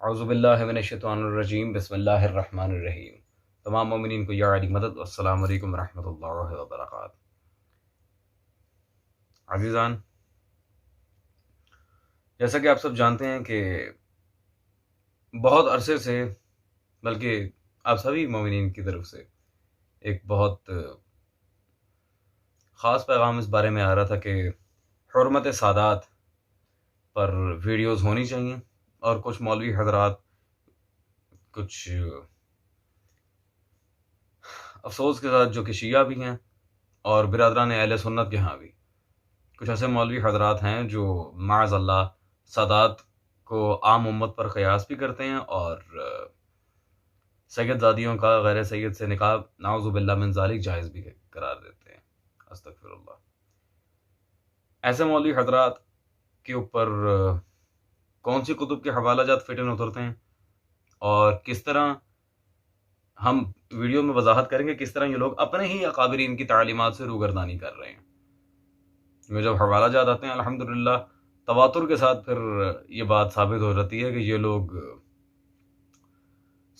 औज़ुबिल्लाहि मिनश्शैतानिर्रजीम बिस्मिल्लाहिर्रहमानिर्रहीम। तमाम मोमिनीन को या अली मदद। अस्सलामु अलैकुम रहमतुल्लाहि व बरकातहू। अज़ीज़ान, जैसा कि आप सब जानते हैं कि बहुत अरसे से, बल्कि आप सभी मोमिनीन की तरफ से एक बहुत ख़ास पैगाम इस बारे में आ रहा था कि हुर्मत सादात पर वीडियोज़ होनी चाहिए और कुछ मौलवी हज़रात, कुछ अफ़सोस के साथ जो कि शिया भी हैं और बिरादरान अहले सुन्नत के यहाँ भी कुछ ऐसे मौलवी हज़रात हैं जो माअज़ल्लाह सादात को आम उम्मत पर क़यास भी करते हैं और सैयदजादियों का गैर सैयद से निकाह नाउज़ुबिल्लाह मिन ज़ालिक जायज़ भी करार देते हैं। अस्तग़फ़िरुल्लाह। ऐसे मौलवी हज़रात के ऊपर कौन सी कुतुब के हवालाजात फ़िटन उतरते हैं और किस तरह हम वीडियो में वज़ाहत करेंगे किस तरह ये लोग अपने ही अकाबिरीन की तालीमात से रूगर्दानी कर रहे हैं। में जब हवालाजात आते हैं अल्हम्दुलिल्लाह तवातुर के साथ फिर ये बात साबित हो जाती है कि ये लोग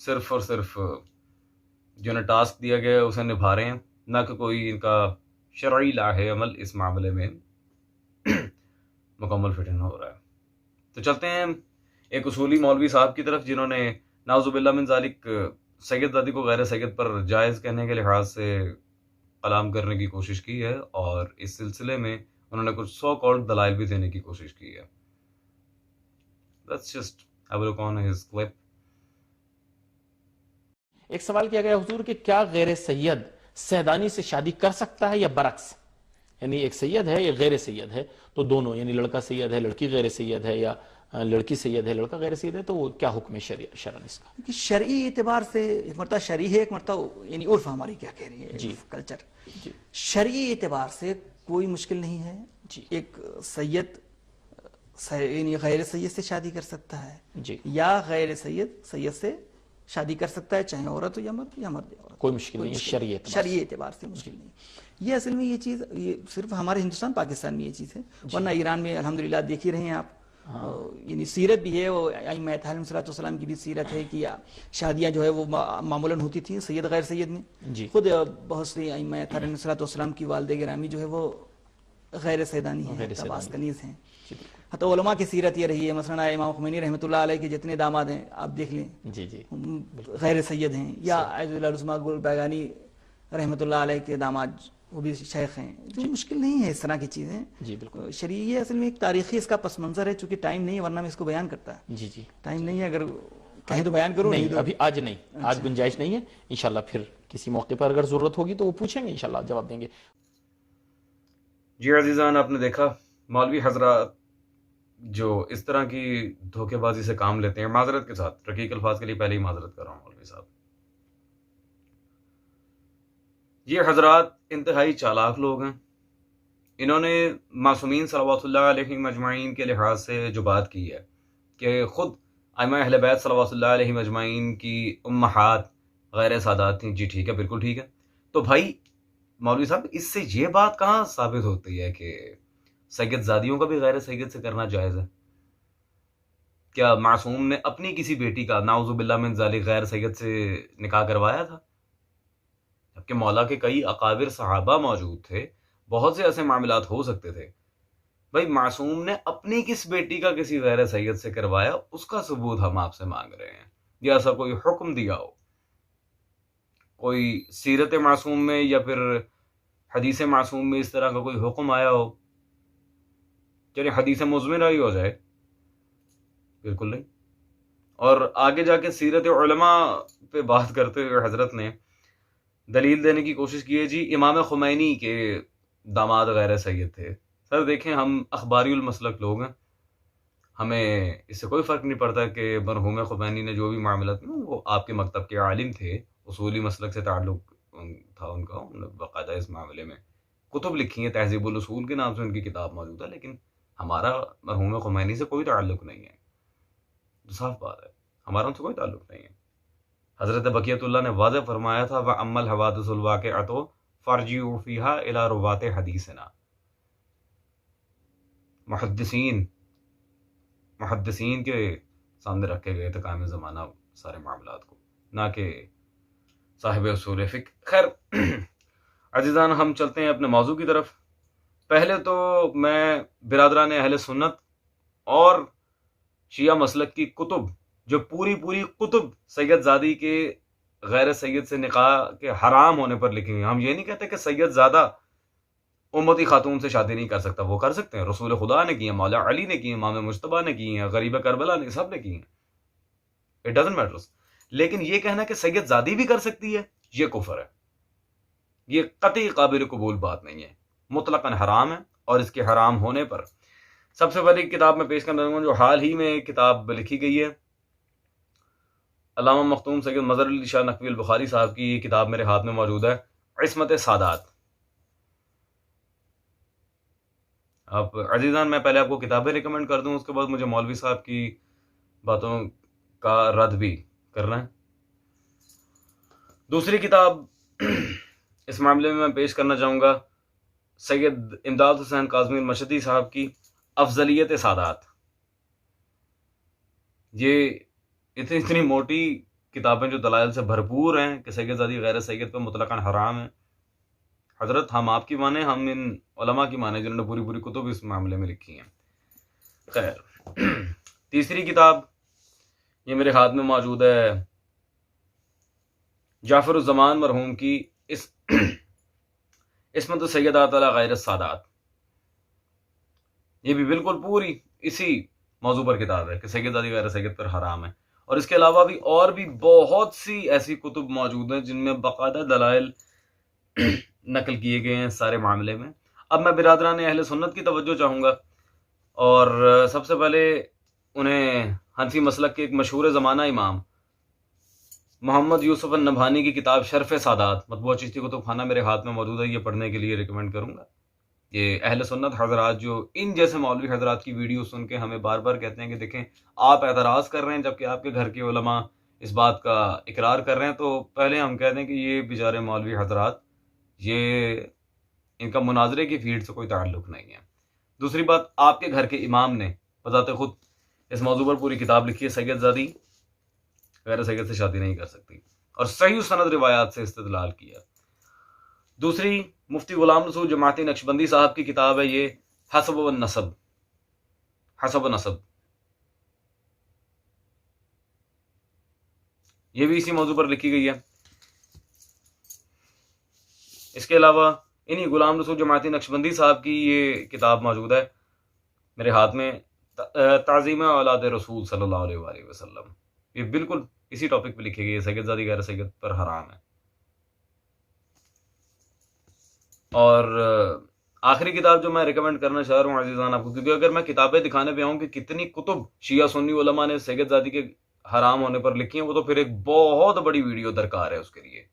सिर्फ़ और सिर्फ़ जो इन्हें टास्क दिया गया है उसे निभा रहे हैं, ना कि कोई इनका शरई लाहे अमल इस मामले में मुकम्मल फिटन हो रहा है। तो चलते हैं एक उसूली मौलवी साहब की तरफ जिन्होंने नाउज़ुबिल्लाह मिन ज़ालिक सैयदजादी को गैर सैयद पर जायज़ कहने के लिहाज से कलाम करने की कोशिश की है और इस सिलसिले में उन्होंने कुछ सो कॉल्ड दलाइल भी देने की कोशिश की है। Let's just have a look on his clip. एक सवाल किया गया हुजूर कि क्या गैर सैयद सैदानी से शादी कर सकता है या बरक्स, यानी एक सैयद है एक गैर सैयद है तो दोनों, यानी लड़का सैयद है लड़की गैर सैयद है या लड़की सैयद है लड़का गैर सैयद है, तो क्या हुक्म है शरअन इसका? कि शरई एतबार से एक मरतबा शरई है, एक मरतबा यानी उर्फ हमारी क्या कह रही है जी कल्चर। जी शरई एतबार से कोई मुश्किल नहीं है जी। एक सैयद यानी गैर सैयद से शादी कर सकता है जी, या गैर सैयद सैयद से शादी कर सकता है, चाहे औरत हो या मर्द या मर्द या औरत। कोई मुश्किल नहीं है शरई एतबार से मुश्किल नहीं। ये असल में ये चीज़ ये सिर्फ हमारे हिंदुस्तान पाकिस्तान में ये चीज़ है, वरना ईरान में अल्हम्दुलिल्लाह देख ही रहे हैं आप। यानी सीरत भी है, वो अलैहिस्सलाम की भी सीरत है कि शादियां जो है वो मामूलन होती थी सैयद गैर सैयद में। खुद बहुत सी अलैहिस्सलाम की वालदे गिरामी जो है वो गैर सैदानी है, तबास कनीज़ हैं। तो उलमा की सीरत ये रही है, मसलन इमाम खुमैनी रहमतुल्लाह अलैह के जितने दामाद हैं आप देख लें जी जी गैर सैयद हैं, या अज़ुल्लाह गुल बैगानी रहमतुल्लाह अलैह के दामाद वो भी शेख हैं। तो मुश्किल नहीं है इस तरह की चीज़ें जी बिल्कुल। शरीय असल में एक तारीखी इसका पस मंज़र है, चूंकि टाइम नहीं है वरना मैं इसको बयान करता है। जी जी, टाइम नहीं है, अगर कहीं तो बयान करूँ नहीं तो अभी आज नहीं, आज गुंजाइश नहीं है। इंशाल्लाह फिर किसी मौके पर अगर जरूरत होगी तो वो पूछेंगे, इंशाल्लाह जवाब देंगे। जी अजीज़ान, आपने देखा मौलवी हज़रात जो इस तरह की धोखेबाजी से काम लेते हैं, माजरत के साथ, रकीक अल्फाज के लिए पहले ही माजरत कर रहा हूँ मौलवी साहब, ये हज़रात इंतहाई चालाक लोग हैं। इन्होंने मासूमीन सल्लल्लाहु अलैहि मजमाइन के लिहाज से जो बात की है कि ख़ुद आइम्मा अहले बैत सल्लल्लाहु अलैहि मजमाइन की उम्महात गैर सादात थी। जी ठीक है, बिल्कुल ठीक है। तो भाई मौलवी साहब, इससे ये बात कहाँ साबित होती है कि सैयदजादियों का भी गैर सैयद से करना जायज़ है? क्या मासूम ने अपनी किसी बेटी का नाउज़ुबिल्लाह मिन ज़ालिक गैर सैयद से निकाह करवाया था? जबकि मौला के कई अकाबिर सहाबा मौजूद थे, बहुत से ऐसे मामलात हो सकते थे। भाई मासूम ने अपनी किस बेटी का किसी गैर सैयद से करवाया, उसका सबूत हम आपसे मांग रहे हैं, या ऐसा कोई हुक्म दिया हो, कोई सीरत मासूम में या फिर हदीस मासूम में इस तरह का कोई हुक्म आया हो। चलिए हदीस मुज़मिन आई हो जाए, बिल्कुल नहीं। और आगे जाके सीरत उलमा पे बात करते हुए हजरत ने दलील देने की कोशिश की है जी इमाम खुमैनी के दामाद गैर सैयद थे। सर देखें, हम अखबारीउल मसलक लोग हैं, हमें इससे कोई फ़र्क नहीं पड़ता कि मरहूम खुमैनी ने जो भी मामलात में, वो आपके मकतब के आलिम थे, उसूली मसलक से ताल्लुक़ था उनका, उन्होंने बाकायदा इस मामले में कुतुब लिखी हैं, तहज़ीबुल उसूल के नाम से उनकी किताब मौजूद है, लेकिन हमारा मरहूम खुमैनी से कोई ताल्लुक़ नहीं है। तो साफ बात है, हमारा उनसे कोई ताल्लुक़ नहीं है। हज़रत बक़ियतुल्लाह ने वाज़ेह फरमाया था, व अम्मल हवादिसुल वाक़िअतु फ़र्जिउ फ़ीहा इला रुवात हदीसना। मुहद्दिसीन के सामने रखे गए थे कायम ज़माना सारे मामलात को, ना कि साहिब उसूल फ़िक़्ह। खैर अज़ीज़ान, हम चलते हैं अपने मौजू की तरफ। पहले तो मैं बिरादरान अहले सुन्नत और शिया मसलक की कुतुब, जो पूरी पूरी कुतुब सैयदज़ादी के गैर सैयद से निकाह के हराम होने पर लिखी हुई। हम ये नहीं कहते कि सैयदज़ादा उम्मती खातून से शादी नहीं कर सकता, वो कर सकते हैं। रसूल खुदा ने की है, मौला अली ने की है, इमाम मुज्तबा ने की है, गरीब करबला ने, सब ने की है। It doesn't matter. लेकिन ये कहना कि सैयदज़ादी भी कर सकती है, ये कुफर है। ये कतई काबिल कबूल बात नहीं है, मुतलकन हराम है। और इसके हराम होने पर सबसे पहले किताब में पेश करना चाहूँगा, जो हाल ही में एक किताब लिखी गई है, अल्लामा मखतूम सैयद मज़हर अली शाह नकवी अल बुखारी साहब की। ये किताब मेरे हाथ में मौजूद है, इस्मत सादात। अब अजीज़ान, मैं पहले आपको किताबें रिकमेंड कर दूं, उसके बाद मुझे मौलवी साहब की बातों का रद्द भी करना है। दूसरी किताब इस मामले में मैं पेश करना चाहूँगा सैयद इमदाद हुसैन काज़मी मशदी साहब की अफजलियत सादात। ये इतनी मोटी किताबें जो दलाइल से भरपूर हैं कि सैयदज़ादी गैर सैयद पर मुतलकन हराम है। हजरत, हम आपकी माने, हम इन उलमा की माने जिन्होंने पूरी पूरी कुतुब इस मामले में लिखी हैं। खैर, तीसरी किताब ये मेरे हाथ में मौजूद है, जाफरुज़्ज़मान मरहूम की इस्मत सैयदात अला गैर सादात। ये भी बिल्कुल पूरी इसी मौजू पर किताब है कि सैयदज़ादी गैर सैयद पर हराम है। और इसके अलावा भी और भी बहुत सी ऐसी कुतुब मौजूद हैं जिनमें बाकायदा दलाइल नकल किए गए हैं सारे मामले में। अब मैं बिरादरान अहले सुन्नत की तवज्जो चाहूँगा, और सबसे पहले उन्हें हनफी मसलक के एक मशहूर ज़माना इमाम मोहम्मद यूसुफ नभानी की किताब शर्फ सादात मतबूआ चिश्ती कुतुबखाना मेरे हाथ में मौजूद है। ये पढ़ने के लिए रिकमेंड करूँगा। ये अहले सुन्नत हजरात जो इन जैसे मौलवी हजरात की वीडियो सुन के हमें बार बार कहते हैं कि देखें आप एतराज़ कर रहे हैं जबकि आपके घर के उलमा इस बात का इकरार कर रहे हैं, तो पहले हम कहते हैं कि ये बेचारे मौलवी हजरात, ये इनका मुनाजरे की फील्ड से कोई ताल्लुक नहीं है। दूसरी बात, आपके घर के इमाम ने बताते खुद इस मौजू पर पूरी किताब लिखी है, सैयदज़ादी गैर सैयद से शादी नहीं कर सकती, और सही सनद रिवायात से इस्तेदलाल किया। दूसरी, मुफ्ती गुलाम रसूल जमाती नक्शबंदी साहब की किताब है ये हसब व नसब, हसब नसब। ये भी इसी मौजू पर लिखी गई है। इसके अलावा इन्हीं गुलाम रसूल जमाती नक्शबंदी साहब की ये किताब मौजूद है मेरे हाथ में, ताज़ीम औलाद रसूल सल्लल्लाहु अलैहि वसल्लम। ये बिल्कुल इसी टॉपिक पे लिखी गई है, सैयदज़ादी गैर सैयद पर हराम है। और आखिरी किताब जो मैं रिकमेंड करना चाह रहा हूँ अजीज़ान आपको, क्योंकि अगर मैं किताबें दिखाने पे आऊँ कि कितनी कुतुब शिया सुन्नी उलमा ने सैयदज़ादी के हराम होने पर लिखी हैं, वो तो फिर एक बहुत बड़ी वीडियो दरकार है। उसके लिए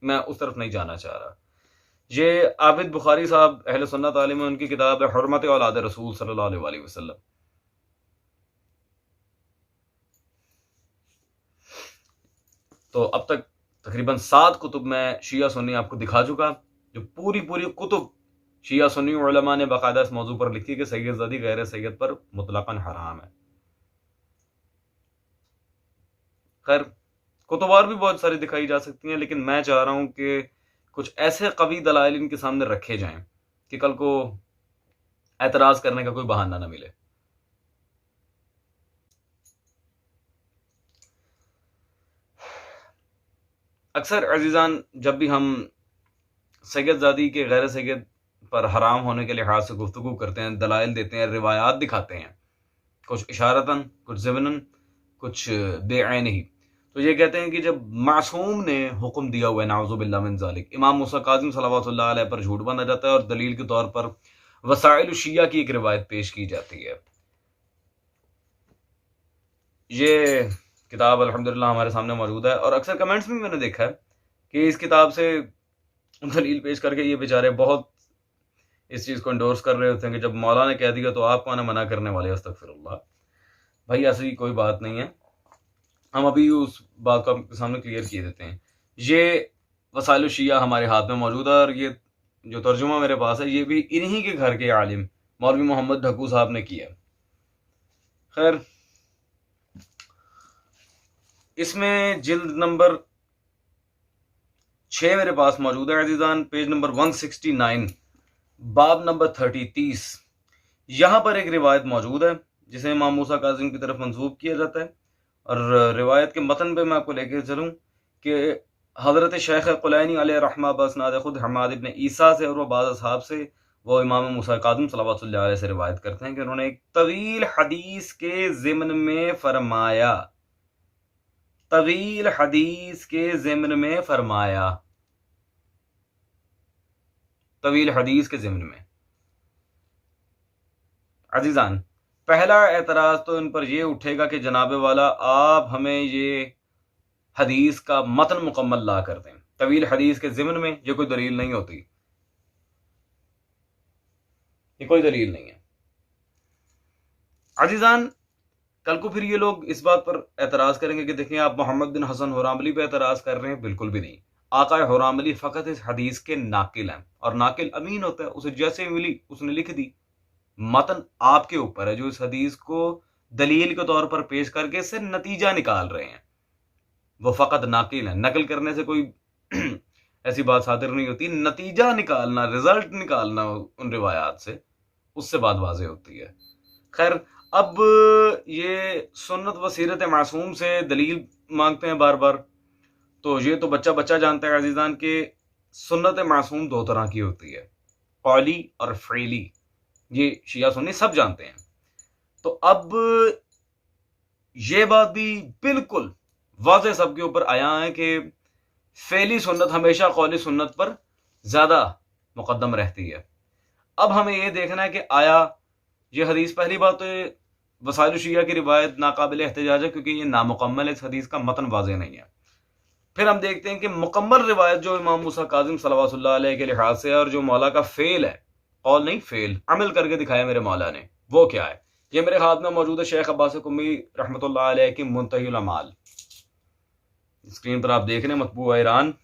मैं उस तरफ नहीं जाना चाह रहा। ये आबिद बुखारी साहब अहले सुन्नत आलिम है, उनकी किताब है हुर्मत औलाद रसूल सल्लल्लाहु अलैहि वसल्लम। तो अब तक तकरीबन 7 कुतुब मैं शिया सुन्नी आपको दिखा चुका, जो पूरी पूरी कुतुब शिया सुन्नी उलमा ने बाकायदा इस मौजू पर लिखी कि सैयदज़ादी गैर सैयद पर मुतलकन हराम है। खैर, कुतुब और भी बहुत सारी दिखाई जा सकती हैं, लेकिन मैं चाह रहा हूं कि कुछ ऐसे कवी दलाइल इनके सामने रखे जाएं कि कल को एतराज करने का कोई बहाना ना मिले। अक्सर अजीज़ान, जब भी हम सैयदज़ादी के गैर सैयद पर हराम होने के लिहाज से गुफ्तगू करते हैं, दलाइल देते हैं, रिवायात दिखाते हैं, कुछ इशारतन, कुछ ज़िमनन, कुछ बेऐन ही, तो ये कहते हैं कि जब मासूम ने हुक्म दिया हुआ है, नाउज़ुबिल्लाह मिन ज़ालिक, इमाम मूसा काज़िम सल्लल्लाहु अलैहि पर झूठ बांधा जाता है और दलील के तौर पर वसाइल शिया की एक रिवायत पेश की जाती है। ये किताब अल्हम्दुलिल्लाह हमारे सामने मौजूद है, और अक्सर कमेंट्स में मैंने देखा है कि इस किताब से दलील पेश करके ये बेचारे बहुत इस चीज़ को इंडोर्स कर रहे होते हैं कि जब मौला ने कह दिया तो आप कौन है मना करने वाले। अस्तगफिरुल्लाह भाई, ऐसी कोई बात नहीं है। हम अभी उस बात को आपके सामने क्लियर किए देते हैं। ये वसाइल शिया हमारे हाथ में मौजूद है, और ये जो तर्जुमा मेरे पास है ये भी इन्हीं के घर के आलिम मौलवी मोहम्मद ढक्कू साहब ने किया। खैर, इसमें जिल्द नंबर 6 मेरे पास मौजूद है अजीजान, पेज नंबर 169, बाब नंबर 30। यहां पर एक रिवायत मौजूद है जिसे इमाम मूसा काजिम की तरफ मंसूब किया जाता है, और रिवायत के मतन पे मैं आपको लेकर चलूं कि हज़रत शेख कुलैनी अलैहि रहमा बसनाद खुद हमाद इब्न ईसा से और वह बाज़ असहाब से, वो इमाम मूसा काजिम सल्लल्लाहु अलैहि से रिवायत करते हैं कि उन्होंने एक तवील हदीस के ज़िम्न में फरमाया, तवील हदीस के ज़िम्न में फरमाया, तवील हदीस के ज़िम्न में। अजीजान, पहला एतराज़ तो इन पर यह उठेगा कि जनाब वाला आप हमें ये हदीस का मतन मुकम्मल ला कर दें। तवील हदीस के ज़िम्न में ये कोई दलील नहीं होती, ये कोई दलील नहीं है। अजीजान, कल को फिर ये लोग इस बात पर एतराज़ करेंगे कि देखें आप मोहम्मद बिन हसन हुरामली पे एतराज़ कर रहे हैं। बिल्कुल भी नहीं। आका हुरामली फ़कत इस हदीस के नाकिल हैं, और नाकिल अमीन होता है, उसे जैसे मिली उसने लिख दी। मतन आपके ऊपर है जो इस हदीस को दलील के तौर पर पेश करके इससे नतीजा निकाल रहे हैं, वो फ़कत नाकिल है। नकल करने से कोई ऐसी बात सादिर नहीं होती, नतीजा निकालना, रिजल्ट निकालना उन रिवायात से, उससे बात वाज़ेह होती है। खैर, अब ये सुन्नत व सीरत मासूम से दलील मांगते हैं बार बार, तो ये तो बच्चा बच्चा जानता है अजीज़ान के सुन्नत मासूम दो तरह की होती है, कौली और फ़ईली। ये शिया सुन्नी सब जानते हैं। तो अब ये बात भी बिल्कुल वाज़ेह सबके ऊपर आया है कि फ़ेली सुन्नत हमेशा कौली सुन्नत पर ज़्यादा मुक़द्दम रहती है। अब हमें ये देखना है कि आया ये हदीस, पहली बात तो वसाइल शिया की रिवायत नाकाबिल एहतजाज है क्योंकि ये नामुकम्मल है, इस हदीस का मतन वाज़ेह नहीं है। फिर हम देखते हैं कि मुकम्मल रिवायत जो इमाम मूसा काजिम सल्लल्लाहु अलैहि के लिहाज से, और जो मौला का फ़ेल है, कौल नहीं फ़ेल, अमल करके दिखाया मेरे मौला ने, वो क्या है? ये मेरे हाथ में मौजूद है शेख अब्बास कुम्मी रहमतुल्लाह अलैह की मुंतहीउल अमाल। स्क्रीन पर आप देख रहे हैं, मतबूआ ईरान,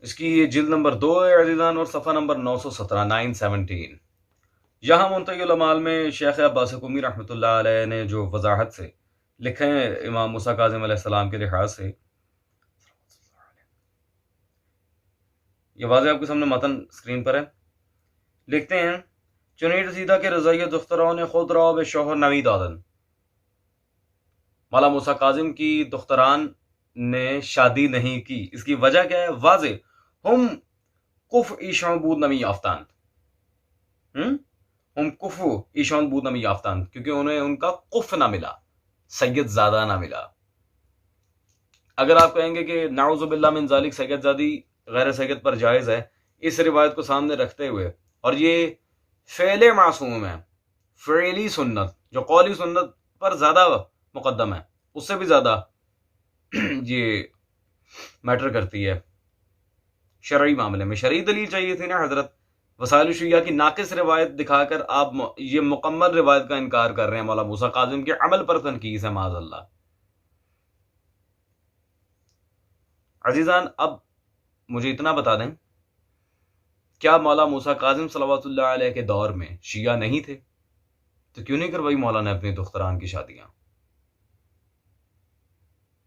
इसकी ये जिल्द नंबर 2 है अज़ीज़ान, और सफ़ा नंबर 917, 917। यहाँ मुंतहीउल अमाल में शेख अब्बास कुम्मी रहमतुल्लाह अलैह ने जो वजाहत से लिखे हैं इमाम मूसा काज़िम अलैहिस्सलाम के लिहाज से, ये वाज़ेह आपके सामने मतन स्क्रीन पर है। लिखते हैं, चुनीर रसीदा के रज़ाइया दुख्तराओं ने खुद रहा बे शोहर नवी दादन। मौला मूसा काजिम की दुख्तरान ने शादी नहीं की। इसकी वजह क्या है? वाज़ेह, हम कुफ ईशान बूद नमी याफ्तान, हम कुफ ईशान बूद नमी याफ्तान, क्योंकि उन्हें उनका कुफ ना मिला, सैयद ज़ादा ना मिला। अगर आप कहेंगे कि नाउज़ुबिल्लाह मिन ज़ालिक सैयद ज़ादी गैर सैयद पर जायज़ है, इस रिवायत को सामने रखते हुए, और ये फ़ेले मासूम है, फ़ेली सुन्नत जो कौली सुन्नत पर ज़्यादा मुक़द्दम है, उससे भी ज़्यादा ये मैटर करती है शरई मामले में। शरई दलील चाहिए थी ना हज़रत। वसाइल शिया की नाकिस रिवायत दिखाकर आप ये मुकम्मल रिवायत का इनकार कर रहे हैं। मौला मूसा काजिम के अमल पर तनकीस है, माज़अल्लाह। अजीज़ान, अब मुझे इतना बता दें, क्या मौला मूसा काजिम सल्लल्लाहु अलैहि के दौर में शिया नहीं थे? तो क्यों नहीं करवाई मौला ने अपनी दुख्तरान की शादियां?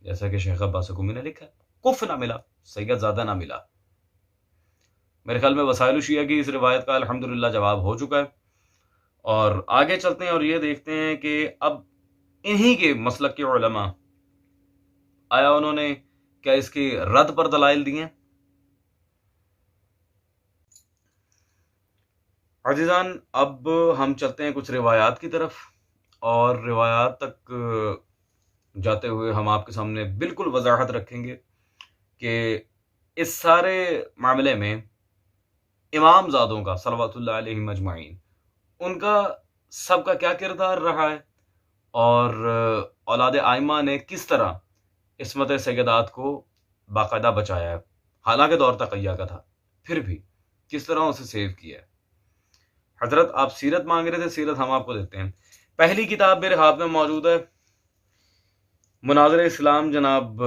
जैसा कि शेख अब्बास कुम्मी ने लिखा, कुफ ना मिला, सैयद ज़ादा ना मिला। मेरे ख्याल में वसाइल शिया की इस रिवायत का अल्हम्दुलिल्लाह जवाब हो चुका है। और आगे चलते हैं और ये देखते हैं कि अब इन्हीं के मसलक के उलमा आया उन्होंने क्या इसके रद्द पर दलाइल दिए? अजीज़ान, अब हम चलते हैं कुछ रिवायात की तरफ, और रिवायात तक जाते हुए हम आपके सामने बिल्कुल वजाहत रखेंगे कि इस सारे मामले में इमाम ज़ादों का सल्लल्लाहु अलैहि मजमाइन, उनका सबका क्या किरदार रहा है, और औलाद आइमा ने किस तरह इस्मत सैयदात को बाकायदा बचाया है। हालांकि दौर तक़य्या का था, फिर भी किस तरह उसे सेव किया है। हजरत, आप सीरत मांग रहे थे, सीरत हम आपको देते हैं। पहली किताब मेरे हाथ में मौजूद है, मुनाज़िर इस्लाम जनाब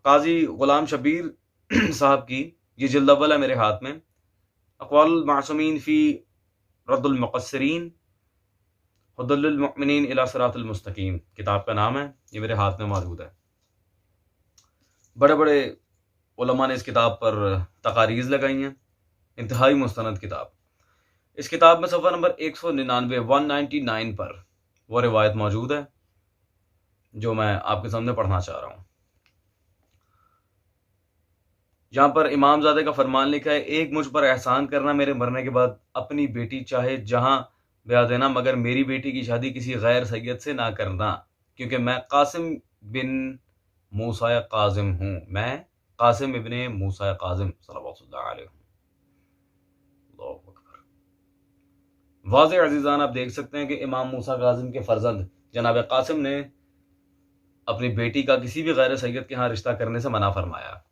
काजी गुलाम शबीर साहब की, ये जिल्द अव्वल है मेरे हाथ में। अक़वालुल मासूमीन फ़ी रद्दुल मुक़स्सिरीन हुद्दुल मुमिनीन इला सिरातिल मुस्तक़ीम किताब का नाम है, ये मेरे हाथ में मौजूद है। बड़े बड़े उलमा ने इस किताब पर तकारीज़ लगाई हैं। इंतहाई मुस्तनद किताब। इस किताब में सफ़ा नंबर 199 पर वो रिवायत मौजूद है जो मैं आपके सामने पढ़ना चाह रहा हूँ। जहाँ पर इमामजादे का फरमान लिखा है, एक मुझ पर एहसान करना मेरे मरने के बाद अपनी बेटी चाहे जहाँ ब्याह देना, मगर मेरी बेटी की शादी किसी गैर सैयद से ना करना, क्योंकि मैं कासिम बिन मूसा काजिम हूँ। मैं कासिम इब्ने मूसा काजिम सल्लल्लाहु अलैहि वसल्लम। वाज़े अज़ीज़ान, आप देख सकते हैं कि इमाम मूसा काजिम के फर्जंद जनाब कासिम ने अपनी बेटी का किसी भी गैर सैयद के यहाँ रिश्ता करने से मना फरमाया।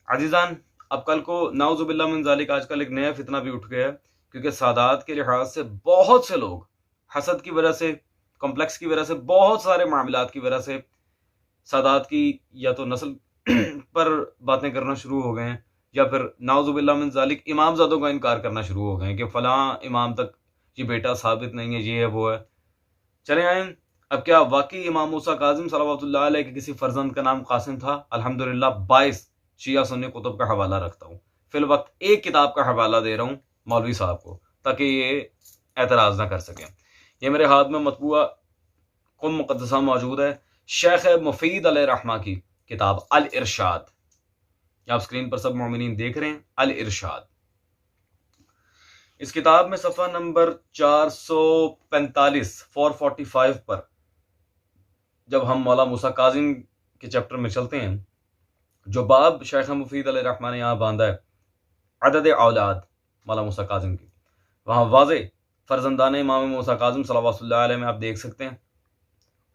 अजीज़ान, अब कल को नाउज़ुबिल्लाह मिन ज़ालिक आजकल एक नया फितना भी उठ गया है, क्योंकि सादात के लिहाज से बहुत से लोग हसद की वजह से, कॉम्प्लेक्स की वजह से, बहुत सारे मामलात की वजह से सादात की या तो नस्ल पर बातें करना शुरू हो गए हैं, या फिर नाउज़ुबिल्लाह मिन ज़ालिक इमामज़ादों का इनकार करना शुरू हो गए हैं कि फ़लाँ इमाम तक ये बेटा साबित नहीं है, ये है वो है। चले आए, अब क्या वाकई इमाम मूसा काजिम सल्लल्लाहु अलैहि के किसी फर्जंद का नाम कासिम था? अल्हम्दुलिल्लाह 22 शिया सुन्नी कुतुब का हवाला रखता हूँ। फिल वक्त एक किताब का हवाला दे रहा हूँ मौलवी साहब को, ताकि ये एतराज़ ना कर सकें। ये मेरे हाथ में मतबूआ कुम मुक़द्दसा मौजूद है, शेख मुफीद अलैहिर्रहमा की किताब अल इरशाद। आप स्क्रीन पर सब मोमिनीन देख रहे हैं, अल इरशाद। इस किताब में सफ़ा नंबर 445 पर जब हम मौला मूसा काजिम के चैप्टर में चलते हैं, जो बाब शेख मुफीद अलैहिर्रहमा ने यहाँ बांधा है, अदद औलाद मौला मूसा काजिम की, वहाँ वाज़े फर्जंदान इमाम मूसा काजिम सल्लल्लाहु अलैहि में आप देख सकते हैं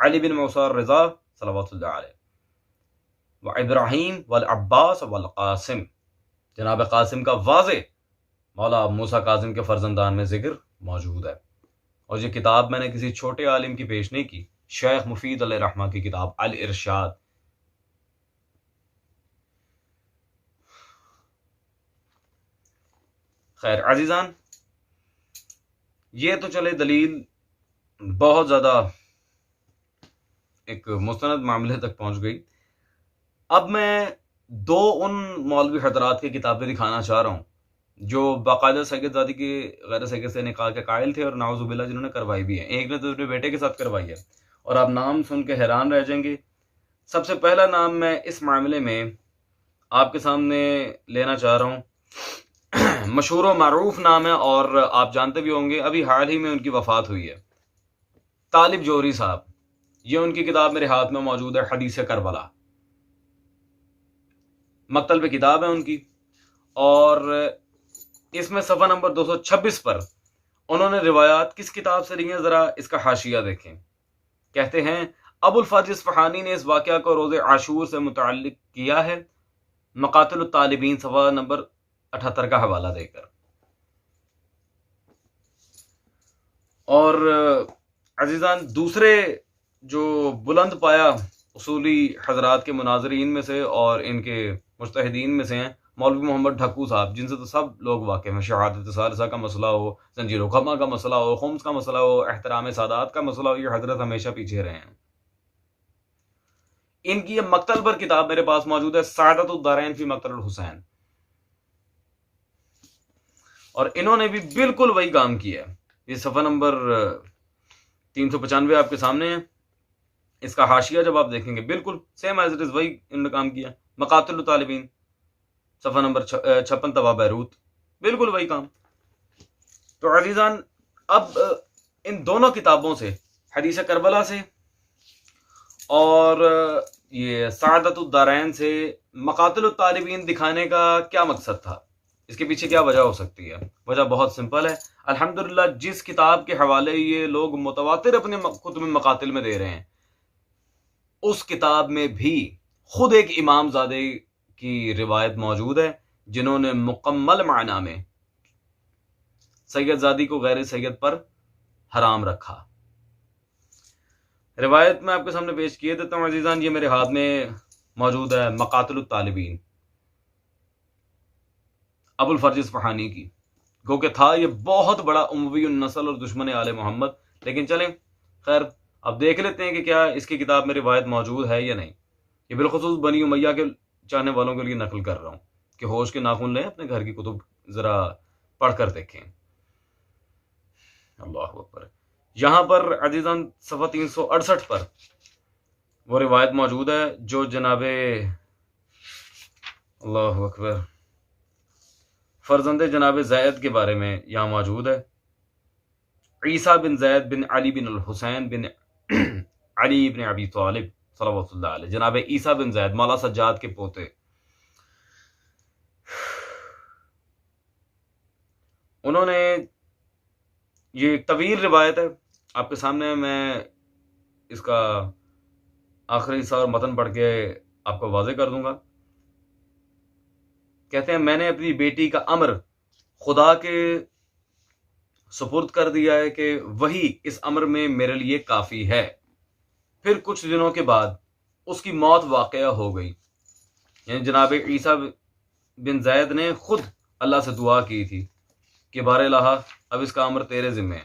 अली बिन मूसा रज़ा सल्लल्लाहु अलैहि व इब्राहीम वल अब्बास वल कासिम। जनाब कासिम का वाज़े मौला मूसा काजिम के फर्जंदान में जिक्र मौजूद है। और ये किताब मैंने किसी छोटे आलिम की पेश नहीं की, शेख मुफीद अलैहिर्रहमा की किताब अल इरशाद। खैर अजीज़ान, ये तो चले दलील बहुत ज़्यादा एक मुस्तनद मामले तक पहुंच गई। अब मैं दो उन मौलवी हजरात की किताबें दिखाना चाह रहा हूँ जो बाकायदा सैयदजादी के गैर सैयद से निकाह के कायल थे, और नाउज़ुबिल्लाह जिन्होंने करवाई भी है। एक ने तो अपने बेटे के साथ करवाई है, और आप नाम सुन के हैरान रह जाएंगे। सबसे पहला नाम मैं इस मामले में आपके सामने लेना चाह रहा हूँ, मशहूर व मारूफ नाम है, और आप जानते भी होंगे अभी हाल ही में उनकी वफ़ात हुई है, तालिब जोहरी साहब। ये उनकी किताब मेरे हाथ में मौजूद है, हदीस करबला, मकतल पे किताब है उनकी। और इसमें सफ़ा नंबर 226 पर उन्होंने रिवायात किस किताब से ली है, ज़रा इसका हाशिया देखें। कहते हैं अबुल फर्ज इस्फ़हानी ने इस वाक़या को रोज़े आशूर से मुतअल्लिक़ किया है, मक़ातिल तालिबीन सफ़ा नंबर 78 का हवाला देकर। और अजीज़ान, दूसरे जो बुलंद पाया उसूली हजरात के मुनाजरीन में से और इनके मुज्तहिदीन में से हैं मौलवी मोहम्मद ढक्कू साहब, जिनसे तो सब लोग वाकिफ़ हैं। शहादत सालसा का मसला हो, जंजीर खमा का मसला हो, खुम्स का मसला हो, एहतराम सादात का मसला हो, ये हजरत हमेशा पीछे रहे हैं। इनकी ये मकतल पर किताब मेरे पास मौजूद है, सादतुद दारैन फी मकतल हुसैन, और इन्होंने भी बिल्कुल वही काम किया है। ये सफ़ा नंबर 395 आपके सामने है। इसका हाशिया जब आप देखेंगे बिल्कुल सेम एज इट इज़ वही इन्होंने काम किया। मक़ातिल तालिबीन सफ़ा नंबर 56 तवा बैरूत, बिल्कुल वही काम। तो अज़ीज़ान, अब इन दोनों किताबों से, हदीस करबला से और ये सादतुद दारैन से, मक़ातिल तालिबीन दिखाने का क्या मकसद था, इसके पीछे क्या वजह हो सकती है? वजह बहुत सिंपल है। अल्हम्दुलिल्लाह जिस किताब के हवाले ये लोग मुतवातिर अपने कुतुब मक़ातिल में दे रहे हैं, उस किताब में भी खुद एक इमामजादे की रिवायत मौजूद है जिन्होंने मुकम्मल माना में सैयदजादी को गैर सैयद पर हराम रखा। रिवायत मैं आपके सामने पेश किए देता हूँ अजीज़ान। ये मेरे हाथ में मौजूद है, मक़ातिल तालिबीन अबुल फर्ज इस्फ़हानी की। गो के था ये बहुत बड़ा उमवी नस्ल और दुश्मन आले मोहम्मद, लेकिन चलें खैर अब देख लेते हैं कि क्या इसकी किताब में रिवायत मौजूद है या नहीं। ये बिलखुसूस बनी उमैया के चाहने वालों के लिए नकल कर रहा हूँ कि होश के नाखून लें, अपने घर की कुतुब ज़रा पढ़ कर देखें। अल्लाह अकबर। यहाँ पर अजीज़ान सफ़ा 368 पर वो रिवायत मौजूद है जो जनाबे अल्लाह अकबर फर्जंद जनाब ज़ैद के बारे में यहाँ मौजूद है। ईसा बिन ज़ैद बिन अली बिन हुसैन बिन अली बिन अबी तालिब सल्लल्लाहु अलैहि, जनाब ईसा बिन ज़ैद मौला सज्जाद के पोते, उन्होंने, ये एक तवील रिवायत है आपके सामने, मैं इसका आखिरी हिस्सा और मतन पढ़ के आपको वाज़े कर दूंगा। कहते हैं मैंने अपनी बेटी का अमर खुदा के सुपुर्द कर दिया है कि वही इस अमर में मेरे लिए काफ़ी है। फिर कुछ दिनों के बाद उसकी मौत वाक़या हो गई। यानी जनाब ईसा बिन ज़ैद ने खुद अल्लाह से दुआ की थी कि बारे लाहा अब इसका अमर तेरे ज़िम्मे है,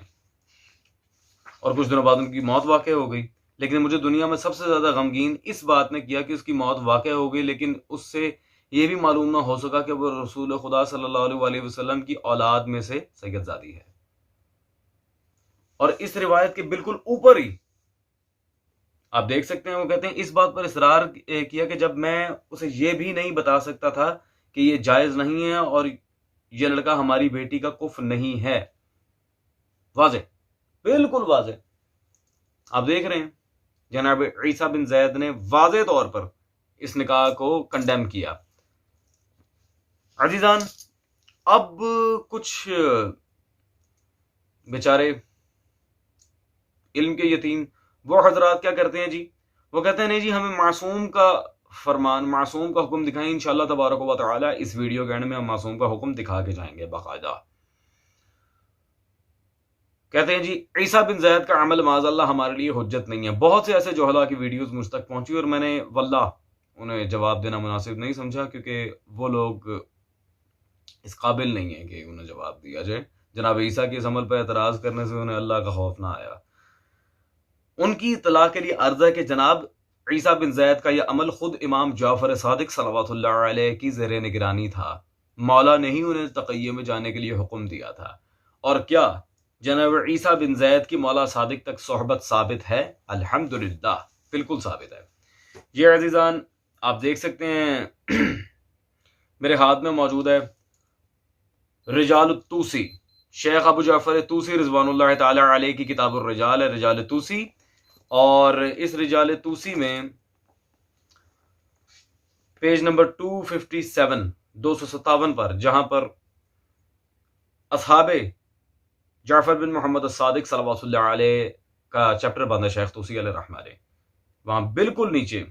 और कुछ दिनों बाद उनकी मौत वाक़या हो गई। लेकिन मुझे दुनिया में सबसे ज़्यादा गमगीन इस बात ने किया कि उसकी मौत वाक़या हो गई, लेकिन उससे ये भी मालूम ना हो सका कि वो रसूल खुदा सल्लल्लाहु अलैहि वसल्लम की औलाद में से सैयदजादी है। और इस रिवायत के बिल्कुल ऊपर ही आप देख सकते हैं, वो कहते हैं इस बात पर इसरार किया कि जब मैं उसे ये भी नहीं बता सकता था कि ये जायज़ नहीं है और ये लड़का हमारी बेटी का कुफ नहीं है। वाज़े, बिल्कुल वाज़े। आप देख रहे हैं जनाब ईसा बिन ज़ैद ने वाज़े तौर पर इस निकाह को कंडेम किया। अजीज़ान, अब कुछ बेचारे इल्म के यतीम वो हजरात क्या करते हैं जी, वो कहते हैं नहीं जी हमें मासूम का फरमान, मासूम का हुक्म दिखाएं। इंशाअल्लाह तबारक व तआला इस वीडियो के एंड में हम मासूम का हुक्म दिखा के जाएंगे बाकायदा। कहते हैं जी ईसा बिन ज़ैद का अमल माज़अल्लाह हमारे लिए हुज्जत नहीं है। बहुत से ऐसे जोहला की वीडियोस मुझ तक पहुंची और मैंने वल्लाह उन्हें जवाब देना मुनासिब नहीं समझा, क्योंकि वो लोग इस काबिल नहीं है कि उन्हें जवाब दिया जाए। जनाब ईसा के इस अमल पर एतराज़ करने से उन्हें अल्लाह का खौफ ना आया। उनकी इत्तला के लिए अर्ज़ है कि जनाब ईसा बिन ज़ैद का यह अमल खुद इमाम जाफ़र सादिक सल्लल्लाहु अलैहि की ज़ेरे निगरानी था। मौला ने ही उन्हें तक़य्युम में जाने के लिए हुक्म दिया था। और क्या जनाब ईसा बिन ज़ैद की मौला सादिक तक सोहबत साबित है? अल्हम्दुलिल्लाह, बिल्कुल साबित है। ये अज़ीज़ान आप देख सकते हैं मेरे हाथ में मौजूद है रिजाल तूसी, शेख अबू जाफ़र तूसी रिज़वानुल्लाह ताला अलैहि की किताब रिजाल है, रिजाल तूसी। और इस रिजाल तूसी में पेज नंबर 257 257 पर, जहां पर असहाबे जाफ़र बिन मोहम्मद सादिक सल्लल्लाहु अलैहि का चैप्टर बंद है शेख तूसी अलैहि रहमत अलैह, वहां बिल्कुल नीचे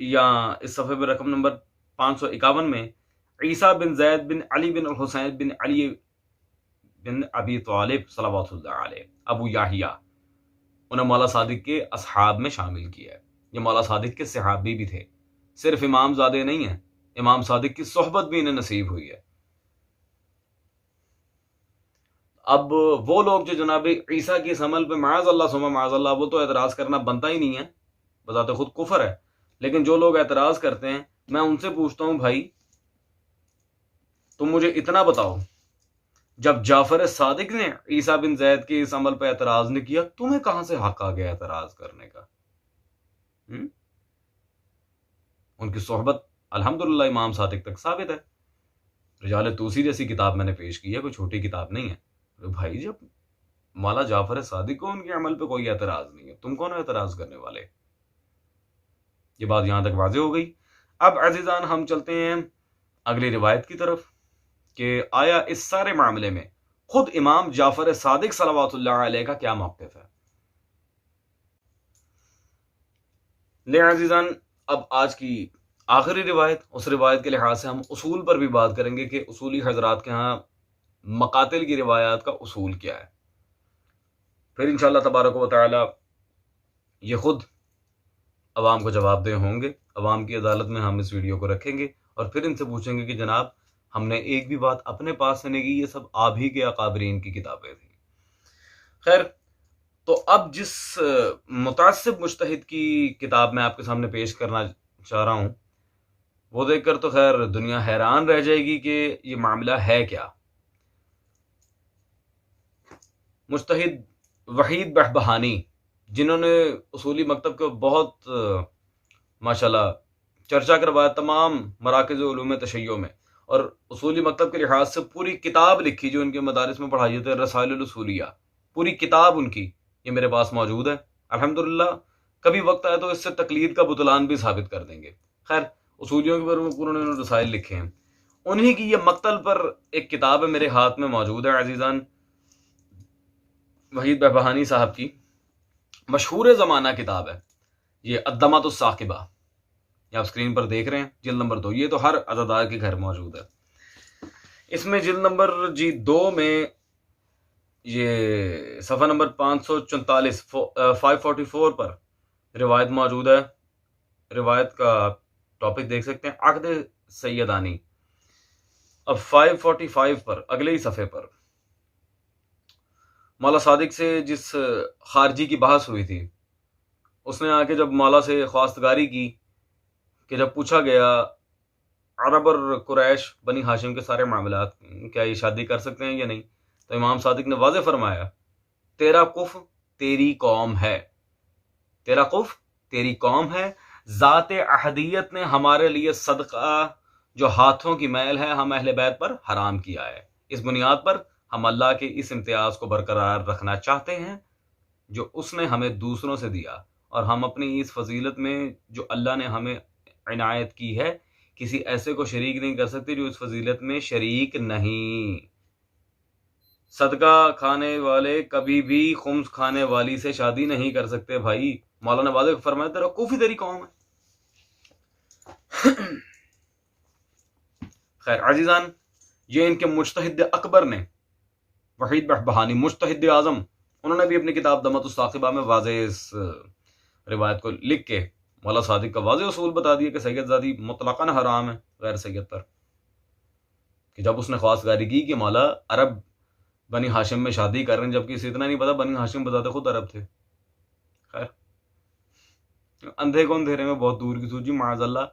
या इस सफ़े पर रकम नंबर 551 में ईसा बिन ज़ैद बिन अली बिन हुसैन बिन अली बिन अबी तालिब सल्लल्लाहु अलैहि अबू याहिया, उन्हें मौला सादिक के असहाब में शामिल किया है। ये मौला सादिक के सहाबी भी थे, सिर्फ इमाम ज़ादे नहीं है, इमाम सादिक की सोहबत भी इन्हें नसीब हुई है। अब वो लोग जो जनाब ईसा के इस अमल पे माज़अल्लाह सुम्मा माज़अल्लाह, वो तो एतराज़ करना बनता ही नहीं है, बजाते खुद कुफर है। लेकिन जो लोग एतराज़ करते हैं, मैं उनसे पूछता हूँ भाई तुम मुझे इतना बताओ, जब जाफ़र सादिक ने ईसा बिन ज़ैद के इस अमल पर एतराज़ नहीं किया, तुम्हें कहां से हक आ गया एतराज़ करने का? उनकी सोहबत अल्हम्दुलिल्लाह इमाम सादिक तक साबित है। रिजाल तूसी जैसी किताब मैंने पेश की है, कोई छोटी किताब नहीं है। तो भाई जब मौला जाफ़र सादिक को उनके अमल पे कोई एतराज़ नहीं है, तुम कौन हो एतराज़ करने वाले? ये बात यहां तक वाज़े हो गई। अब अज़ीज़ान हम चलते हैं अगली रिवायत की तरफ कि आया इस सारे मामले में खुद इमाम जाफ़र सादिक सल्लल्लाहु अलैहि का क्या मौक़िफ़ है। ले अज़ीज़ान, अब आज की आखिरी रिवायत, उस रिवायत के लिहाज से हम उसूल पर भी बात करेंगे कि उसूली हजरात के यहाँ मकातिल की रिवायात का उसूल क्या है। फिर इंशाअल्लाह तबारक व तआला ये खुद अवाम को जवाबदेह होंगे। अवाम की अदालत में हम इस वीडियो को रखेंगे और फिर इनसे पूछेंगे कि जनाब हमने एक भी बात अपने पास से नहीं की, ये सब आप ही के अकाबरीन की किताबें थी। खैर, तो अब जिस मुतासिब मुज्तहिद की किताब मैं आपके सामने पेश करना चाह रहा हूँ, वो देखकर तो खैर दुनिया हैरान रह जाएगी कि ये मामला है क्या। मुज्तहिद वहीद बहबहानी, जिन्होंने उसूली मकतब को बहुत माशाल्लाह चर्चा करवाया तमाम मराकज़ उलूम तशय्यो में, और उसूली मकतब के लिहाज से पूरी किताब लिखी जो उनके मदारिस में पढ़ाई जाती है, रसाइलुल उसूलिया, पूरी किताब उनकी ये मेरे पास मौजूद है। अल्हम्दुलिल्लाह कभी वक्त आए तो इससे तकलीद का बुतलान भी साबित कर देंगे। खैर, उसूलियों के बारे में पूरे रसाइल लिखे हैं, उन्हीं की ये मक्तल पर एक किताब है मेरे हाथ में मौजूद है अजीज़ान, वहीद बहबहानी साहब की मशहूर ज़माना किताब है ये, अद्दमातुस साकिबा। ये आप स्क्रीन पर देख रहे हैं, जिल्द नंबर 2, ये तो हर अज़ादार के घर मौजूद है। इसमें जिल्द नंबर 2 में ये सफ़ा नंबर 544 544 पर रिवायत मौजूद है। रिवायत का टॉपिक देख सकते हैं, अक़द सैयदानी। अब 545 पर अगले ही सफ़े पर मौला सादिक से जिस खारजी की बहस हुई थी, उसने आके जब मौला से ख्वास्तगारी की कि जब पूछा गया अरब और कुरैश बनी हाशिम के सारे मामलात क्या ये शादी कर सकते हैं या नहीं, तो इमाम सादिक ने वाज़े फरमाया, तेरा कुफ तेरी कौम है, तेरा कुफ तेरी कौम है। ज़ात अहदियत ने हमारे लिए सदका जो हाथों की मैल है हम अहले बैत पर हराम किया है। इस बुनियाद पर हम अल्लाह के इस इम्तियाज़ को बरकरार रखना चाहते हैं जो उसने हमें दूसरों से दिया, और हम अपनी इस फजीलत में जो अल्लाह ने हमें इनायत की है किसी ऐसे को शरीक नहीं कर सकते जो इस फजीलत में शरीक नहीं। सदका खाने वाले कभी भी खुम्स खाने वाली से शादी नहीं कर सकते भाई। मौला ने वाज़ेह फरमाया, तेरा कुफ ही तेरी कौम है। खैर अजीज़ान, ये इनके मुज्तहिद अकबर ने, वहीद बहबहानी मुज्तहिद आज़म, उन्होंने भी अपनी किताब दमतुस साकिबा में वाज़ेह इस रिवायत को लिख के मौला सादिक का वाज़ेह उसूल बता दिया कि सैयदजादी मुतलक़न हराम है गैर सैयद पर। कि जब उसने ख्वास्तगारी की कि मौला अरब बनी हाशिम में शादी कर रहे हैं, जबकि इसे इतना नहीं पता बनी हाशिम बताते खुद अरब थे। खैर, अंधे को अंधेरे में बहुत दूर की सूझी, माज़अल्लाह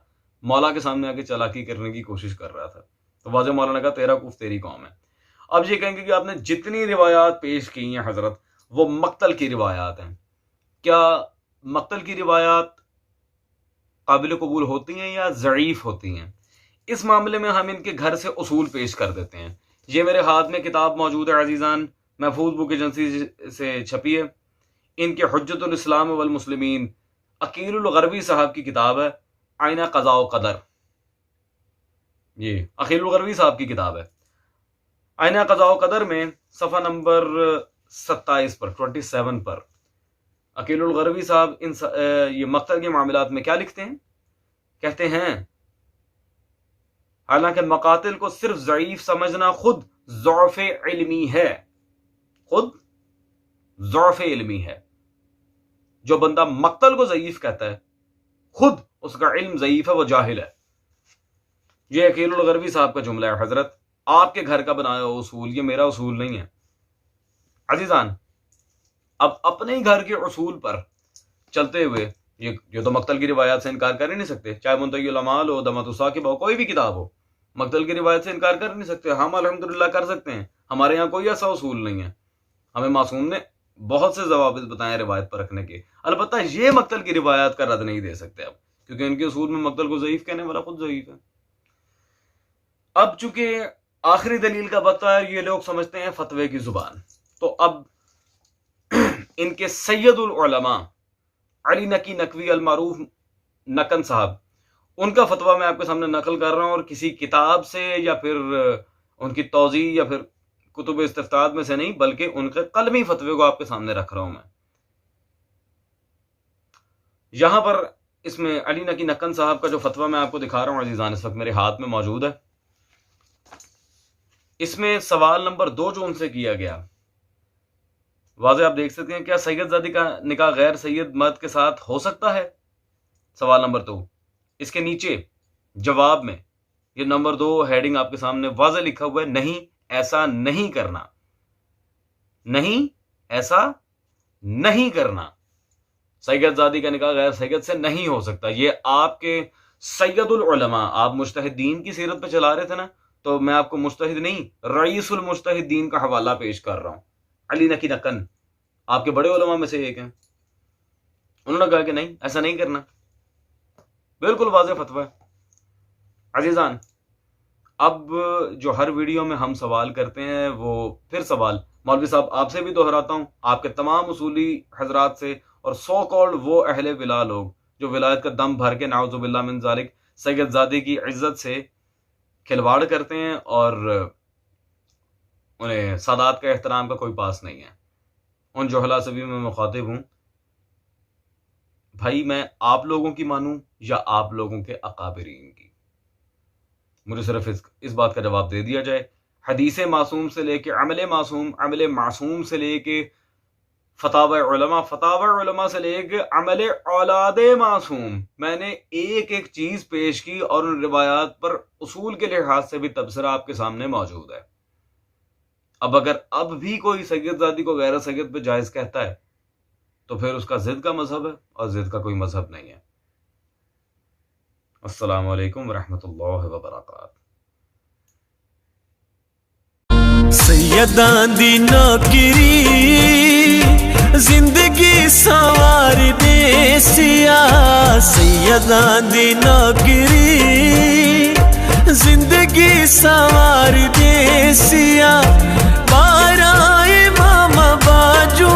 मौला के सामने आके चालाकी करने की कोशिश कर रहा था। तो वाज़ेह मौला ने कहा, तेरा कुफ तेरी कौम है। अब ये कहेंगे कि आपने जितनी रिवायात पेश की हैं हजरत, वो मक्तल की रिवायात हैं। क्या मक्तल की रिवायात काबिल कबूल होती हैं या ज़ईफ़ होती हैं? इस मामले में हम इनके घर से उसूल पेश कर देते हैं। ये मेरे हाथ में किताब मौजूद है अजीज़ान, महफूज बुक एजेंसी से छपी है। इनके हुज्जतुल इस्लाम वल मुस्लिमीन अकीलुल गरबी साहब की किताब है, आइना क़ज़ा व क़दर। ये अकीलुल गरबी साहब की किताब है। आइना क़ज़ा व क़दर में सफ़ा नंबर 27 पर 27 पर अकीलुल गरबी साहब ये मक्तल के मामलात में क्या लिखते हैं? कहते हैं, हालांकि मकातिल को सिर्फ ज़ईफ़ समझना खुद ज़ौफ़ इल्मी है, खुद ज़ौफ़ इल्मी है। जो बंदा मक्तल को ज़ईफ़ कहता है खुद उसका इल्म ज़ईफ़ है, वो जाहिल है। ये अकीलुल गरबी साहब का जुमला है हजरत, आपके घर का बनाया हुआ उसूल, ये मेरा उसूल नहीं है अजीज़ान। अब अपने ही घर के उसूल पर चलते हुए ये तो मक्तल की रिवायत से इनकार कर ही नहीं सकते, चाहे मुंतक़िल अमाल हो, दमतुस साकिबा हो, कोई भी किताब हो, मक्तल की रिवायत से इनकार कर नहीं सकते। हम अल्हम्दुलिल्लाह कर सकते हैं, हमारे यहाँ कोई ऐसा उसूल नहीं है। हमें मासूम ने बहुत से जवाबित बताए रिवायत पर रखने के, अलबत्ता ये मक्तल की रिवायत का रद्द नहीं दे सकते अब, क्योंकि इनके उसूल में मक्तल को ज़ईफ़ कहने वाला खुद ज़ईफ़ है। अब चूंकि आखिरी दलील का वक्त है, ये लोग समझते हैं फतवे की जुबान, तो अब इनके सैयदुल उलमा अली नकी नकवी अल मारूफ नकन साहब, उनका फतवा मैं आपके सामने नकल कर रहा हूं, और किसी किताब से या फिर उनकी तौज़ी या फिर कुतुब इस्तिफ्ताद में से नहीं, बल्कि उनके कलमी फतवे को आपके सामने रख रहा हूं मैं। यहां पर इसमें अली नकी नकन साहब का जो फतवा मैं आपको दिखा रहा हूं अजीज़ान, इस वक्त मेरे हाथ में मौजूद है। इसमें सवाल नंबर 2 जो उनसे किया गया, वाज़े आप देख सकते हैं, क्या सैयदजादी का निकाह गैर सैयद मर्द के साथ हो सकता है? सवाल नंबर 2। इसके नीचे जवाब में ये नंबर 2 हेडिंग आपके सामने वाज़े लिखा हुआ है, नहीं ऐसा नहीं करना, नहीं ऐसा नहीं करना। सैयदजादी का निकाह गैर सैयद से नहीं हो सकता। ये आपके सैयदुल उलमा, आप मुज्तहिदीन की सीरत पे चला रहे थे ना, तो मैं आपको मुज्तहिद नहीं, रईसुल मुज्तहिदीन का हवाला पेश कर रहा हूं। अली नकी नकन आपके बड़े उलमा में से एक हैं। उन्होंने कहा कि नहीं, ऐसा नहीं करना। बिल्कुल वाज़ेह फतवा है। अजीजान, अब जो हर वीडियो में हम सवाल करते हैं, वो फिर सवाल मौलवी साहब आपसे भी दोहराता हूं, आपके तमाम उसूली हजरात से, और सो कॉल्ड वो अहले विला लोग जो विलायत का दम भर के नाउजुबिल्लाह मिन ज़ालिक सैयदजादी की इज्जत से खिलवाड़ करते हैं और उन्हें सादात का एहतराम का कोई पास नहीं है। उन जोहला से भी मैं मुखातिब हूं। भाई, मैं आप लोगों की मानूं या आप लोगों के अकाबिरीन की? मुझे सिर्फ इस बात का जवाब दे दिया जाए। हदीस मासूम से लेके अमल मासूम, अमल मासूम से लेके फतावा उलमा से लेके अमल औलाद मासूम, मैंने एक एक चीज पेश की और उन रिवायात पर उसूल के लिहाज से भी तबसरा आपके सामने मौजूद है। अब अगर अब भी कोई सैयदजादी को गैर सैयद पे जायज कहता है तो फिर उसका जिद का मजहब है और जिद का कोई मजहब नहीं है। अस्सलामु अलैकुम वरहमतुल्लाहि वबरकातुहू। सैयदां दी नौकरी जिंदगी सवार दे सिया, सैयदां दी नौकरी जिंदगी सवार दे सिया, बारा इमाम बाजू